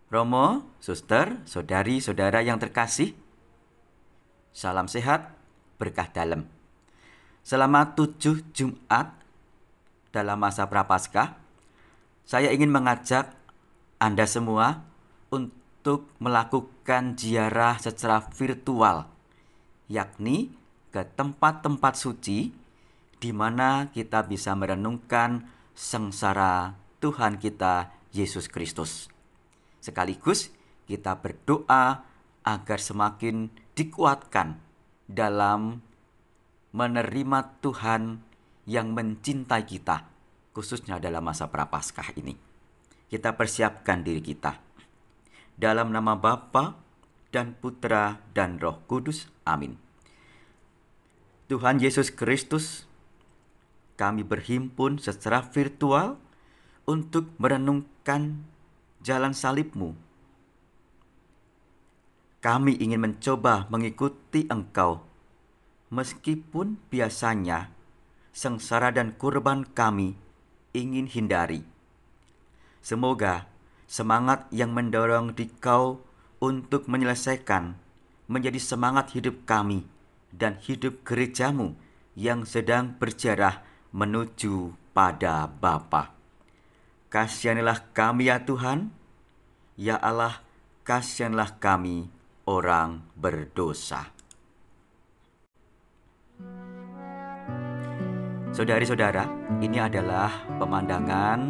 Romo, suster, saudari, saudara yang terkasih, salam sehat, berkah dalam. Selama 7 Jumat dalam masa Prapaskah, saya ingin mengajak Anda semua untuk melakukan ziarah secara virtual, yakni ke tempat-tempat suci di mana kita bisa merenungkan sengsara Tuhan kita Yesus Kristus. Sekaligus kita berdoa agar semakin dikuatkan dalam menerima Tuhan yang mencintai kita, khususnya dalam masa Prapaskah ini. Kita persiapkan diri kita. Dalam nama Bapa dan Putra dan Roh Kudus. Amin. Tuhan Yesus Kristus, kami berhimpun secara virtual untuk merenungkan jalan salib-Mu. Kami ingin mencoba mengikuti Engkau, meskipun biasanya sengsara dan kurban kami ingin hindari. Semoga semangat yang mendorong Dikau untuk menyelesaikan menjadi semangat hidup kami dan hidup gereja-Mu yang sedang berjarah menuju pada Bapa. Kasihanilah kami ya Tuhan, ya Allah, kasihanilah kami orang berdosa. Saudari-saudara, ini adalah pemandangan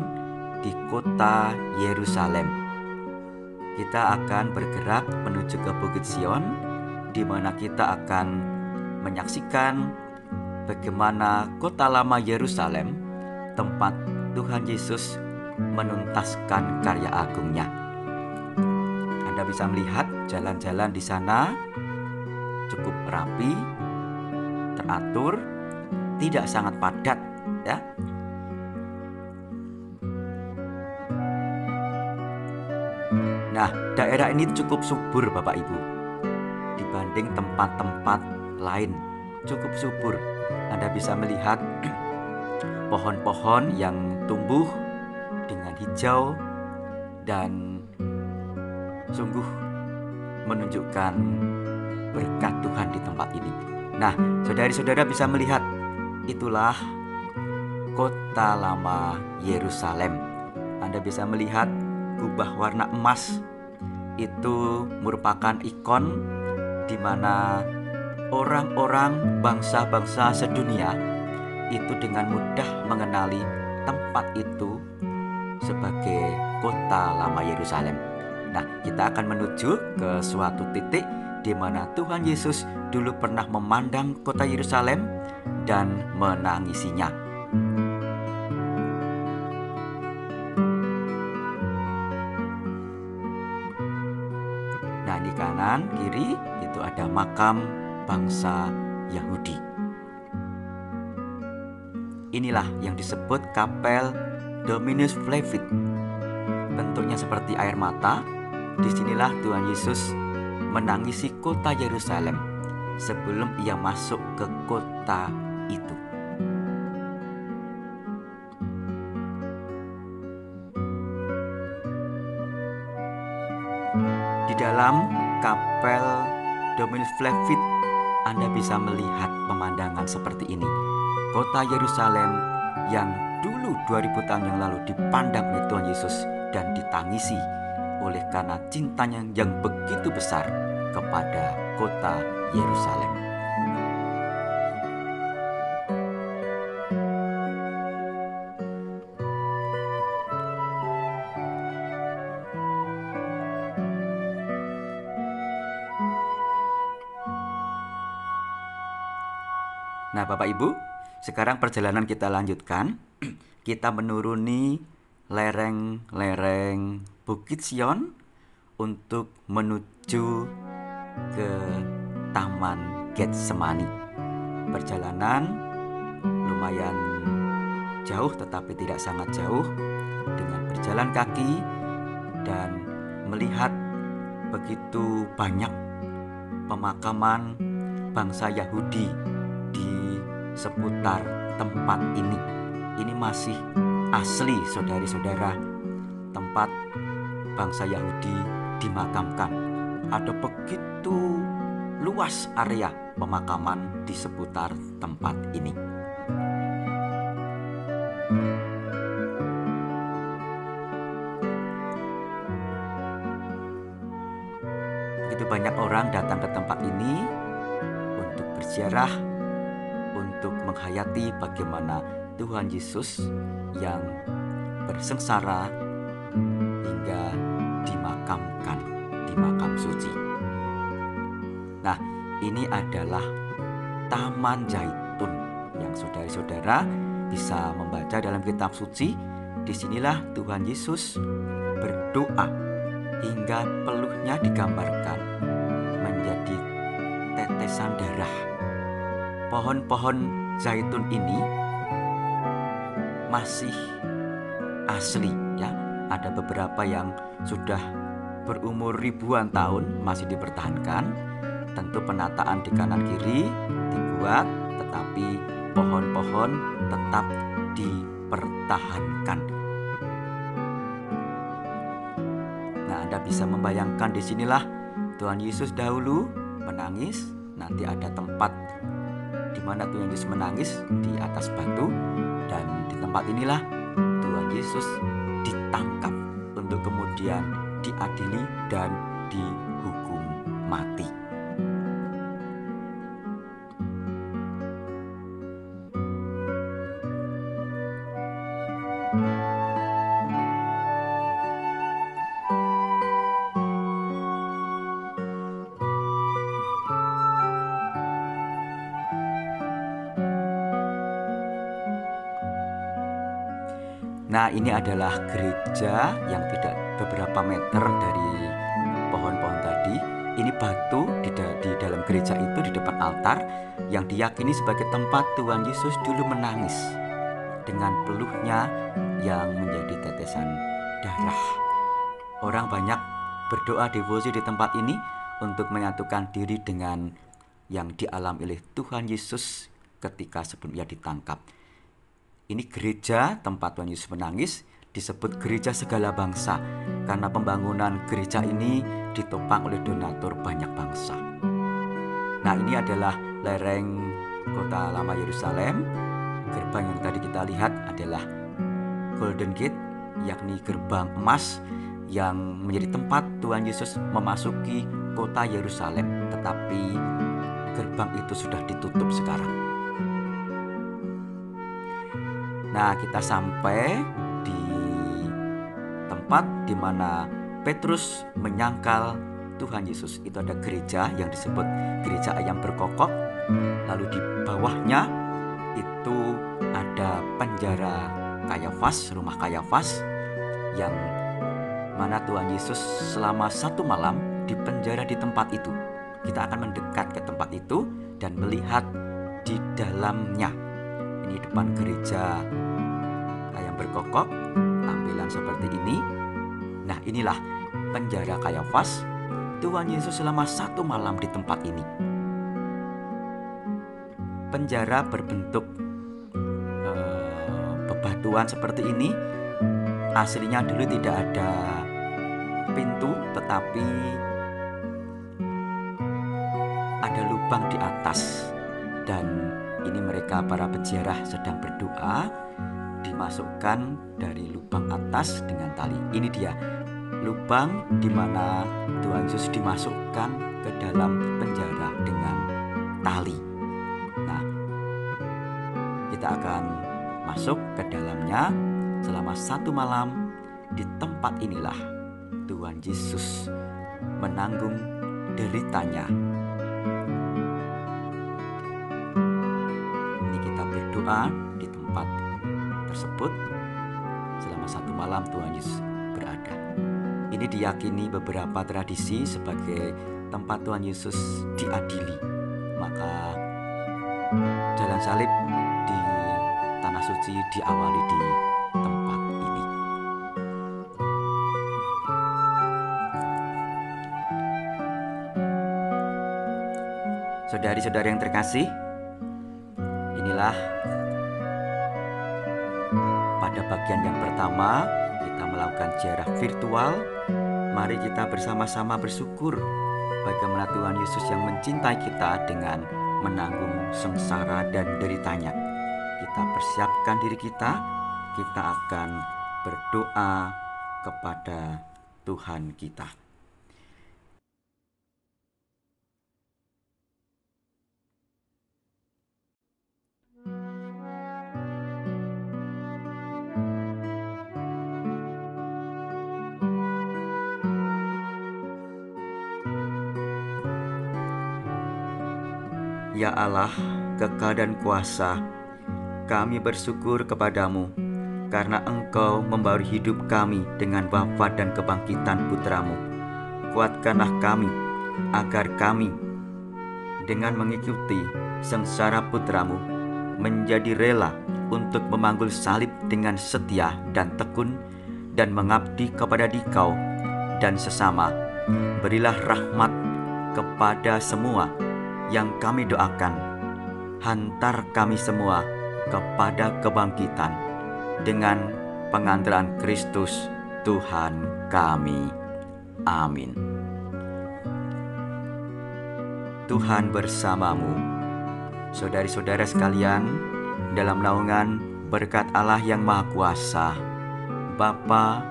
di kota Yerusalem. Kita akan bergerak menuju ke Bukit Sion, di mana kita akan menyaksikan bagaimana kota lama Yerusalem, tempat Tuhan Yesus menuntaskan karya agungnya. Anda bisa melihat jalan-jalan di sana cukup rapi, teratur, tidak sangat padat, ya. Nah, daerah ini cukup subur Bapak Ibu. Dibanding tempat-tempat lain, cukup subur. Anda bisa melihat pohon-pohon yang tumbuh dengan hijau dan sungguh menunjukkan berkat Tuhan di tempat ini. Nah, saudari-saudara bisa melihat, itulah kota lama Yerusalem. Anda bisa melihat kubah warna emas. Itu merupakan ikon di mana orang-orang bangsa-bangsa sedunia itu dengan mudah mengenali tempat itu sebagai kota lama Yerusalem. Nah, kita akan menuju ke suatu titik di mana Tuhan Yesus dulu pernah memandang kota Yerusalem dan menangisinya. Nah, di kanan kiri itu ada makam bangsa Yahudi. Inilah yang disebut kapel Dominus Flevit. Bentuknya seperti air mata. Disinilah Tuhan Yesus menangisi kota Yerusalem sebelum ia masuk ke kota itu. Di dalam kapel Dominus Flevit, Anda bisa melihat pemandangan seperti ini. Kota Yerusalem yang dulu 2000 tahun yang lalu dipandang oleh Tuhan Yesus dan ditangisi oleh karena cintanya yang begitu besar kepada kota Yerusalem. Nah, Bapak Ibu, sekarang perjalanan kita lanjutkan. Kita menuruni lereng-lereng Bukit Sion untuk menuju ke Taman Getsemani. Perjalanan lumayan jauh tetapi tidak sangat jauh, dengan berjalan kaki dan melihat begitu banyak pemakaman bangsa Yahudi di seputar tempat ini. Ini masih asli, saudari-saudara, tempat bangsa Yahudi dimakamkan. Ada begitu luas area pemakaman di seputar tempat ini. Begitu banyak orang datang ke tempat ini untuk berziarah, untuk menghayati bagaimana Tuhan Yesus yang bersengsara hingga dimakamkan di makam suci. Nah, ini adalah Taman Zaitun yang saudara-saudara bisa membaca dalam kitab suci. Disinilah Tuhan Yesus berdoa hingga peluhnya digambarkan menjadi tetesan darah. Pohon-pohon zaitun ini masih asli ya. Ada beberapa yang sudah berumur ribuan tahun masih dipertahankan. Tentu penataan di kanan kiri dibuat, tetapi pohon-pohon tetap dipertahankan. Nah, Anda bisa membayangkan di sinilah Tuhan Yesus dahulu menangis. Nanti ada tempat di mana Tuhan Yesus menangis di atas batu, dan di tempat inilah Tuhan Yesus ditangkap untuk kemudian diadili dan dihukum mati. Nah, ini adalah gereja yang tidak beberapa meter dari pohon-pohon tadi. Ini batu di dalam gereja itu di depan altar yang diyakini sebagai tempat Tuhan Yesus dulu menangis dengan peluhnya yang menjadi tetesan darah. Orang banyak berdoa devosi di tempat ini untuk menyatukan diri dengan yang dialami oleh Tuhan Yesus ketika sebelum ia ditangkap. Ini gereja tempat Tuhan Yesus menangis, disebut gereja segala bangsa karena pembangunan gereja ini ditopang oleh donatur banyak bangsa. Nah, ini adalah lereng kota lama Yerusalem. Gerbang yang tadi kita lihat adalah Golden Gate, yakni gerbang emas yang menjadi tempat Tuhan Yesus memasuki kota Yerusalem. Tetapi gerbang itu sudah ditutup sekarang. Nah, kita sampai di tempat di mana Petrus menyangkal Tuhan Yesus. Itu ada gereja yang disebut gereja ayam berkokok. Lalu di bawahnya itu ada penjara Kayafas, rumah Kayafas, yang mana Tuhan Yesus selama 1 malam dipenjara di tempat itu. Kita akan mendekat ke tempat itu dan melihat di dalamnya. Ini depan gereja ayam berkokok, tampilan seperti ini. Nah, inilah penjara Kayafas. Tuhan Yesus selama 1 malam di tempat ini. Penjara berbentuk bebatuan seperti ini. Aslinya dulu tidak ada pintu, tetapi ada lubang di atas. Dan ini mereka para peziarah sedang berdoa, dimasukkan dari lubang atas dengan tali. Ini dia lubang di mana Tuhan Yesus dimasukkan ke dalam penjara dengan tali. Nah, kita akan masuk ke dalamnya. Selama 1 malam di tempat inilah Tuhan Yesus menanggung deritanya. Ini kita berdoa di tempat tersebut. Selama 1 malam Tuhan Yesus berada. Ini diyakini beberapa tradisi sebagai tempat Tuhan Yesus diadili. Maka jalan salib di tanah suci diawali di tempat ini. Saudari-saudari yang terkasih, inilah pada bagian yang pertama kita melakukan ziarah virtual Mari kita bersama-sama bersyukur bagaimana Tuhan Yesus yang mencintai kita dengan menanggung sengsara dan deritanya. Kita persiapkan diri kita akan berdoa kepada Tuhan kita. Ya Allah, kekal dan kuasa, kami bersyukur kepadamu karena Engkau memberi hidup kami dengan wafat dan kebangkitan Putra-Mu. Kuatkanlah kami agar kami dengan mengikuti sengsara Putra-Mu menjadi rela untuk memanggul salib dengan setia dan tekun dan mengabdi kepada Dikau dan sesama. Berilah rahmat kepada semua yang kami doakan. Hantar kami semua kepada kebangkitan dengan pengantaran Kristus Tuhan kami. Amin. Tuhan bersamamu. Saudari-saudara sekalian, dalam naungan berkat Allah yang Maha Kuasa, Bapa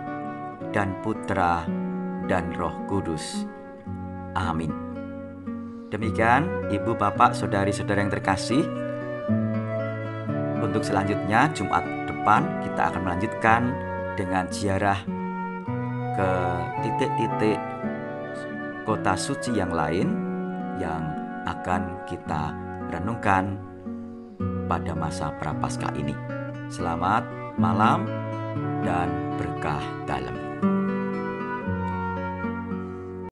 dan Putra dan Roh Kudus. Amin. Demikian Ibu, Bapak, Saudari-saudara yang terkasih, untuk selanjutnya Jumat depan kita akan melanjutkan dengan ziarah ke titik-titik kota suci yang lain yang akan kita renungkan pada masa Prapaskah ini. Selamat malam dan berkah dalam.